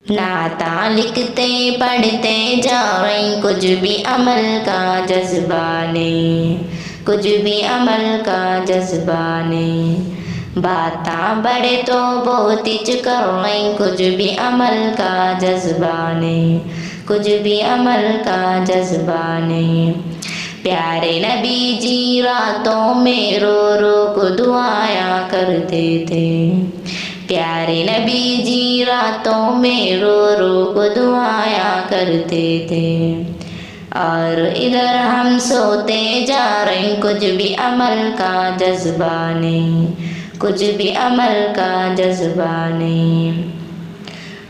نعتاں لکھتے پڑھتے جا رہے، کچھ بھی عمل کا جذبہ نہیں، کچھ بھی عمل کا جذبہ نہیں۔ باتاں بڑے تو بہت کر رہے، کچھ بھی عمل کا جذبہ نہیں، کچھ بھی عمل کا جذبہ نہیں۔ پیارے نبی جی راتوں میں رو رو کو دعایا کرتے تھے، پیارے نبی جی راتوں میں رو رو کو دعایا کرتے تھے، اور ادھر ہم سوتے جا رہے، کچھ بھی عمل کا جذبہ نہیں، کچھ بھی عمل کا جذبہ نہیں۔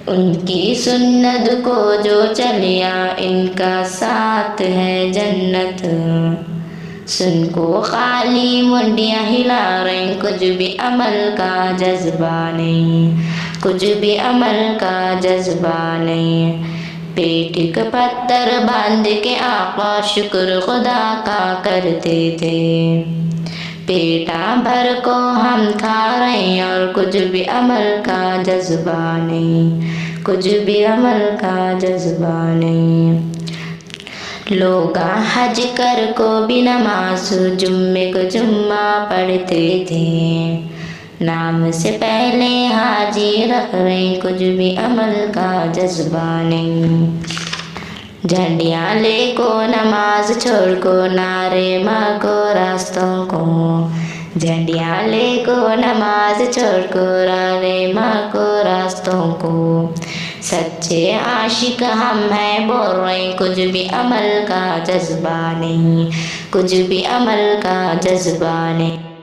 ان کی سنت کو جو چلیا، ان کا ساتھ ہے جنت، سن کو خالی منڈیاں ہلا رہے، کچھ بھی عمل کا جذبہ نہیں، کچھ بھی عمل کا جذبہ نہیں۔ پیٹ کا پتھر باندھ کے آقا شکر خدا کا کرتے تھے، پیٹا بھر کو ہم کھا رہے، اور کچھ بھی عمل کا جذبہ نہیں، کچھ بھی عمل کا جذبہ نہیں۔ لوگ حج کر کو بھی نماز جمعے کو جمعہ پڑھتے تھے، نام سے پہلے حاجی رکھ رہے، کچھ بھی عمل کا جذبہ نہیں۔ جھنڈیاں لے کو نماز چھوڑ کو نعرے مار کو راستوں کو، جھنڈیاں لے کو نماز چھوڑ کو نعرے مار کو راستوں کو، سچے عاشق ہم ہیں بول رہے، کچھ بھی عمل کا جذبہ نہیں، کچھ بھی عمل کا جذبہ نہیں۔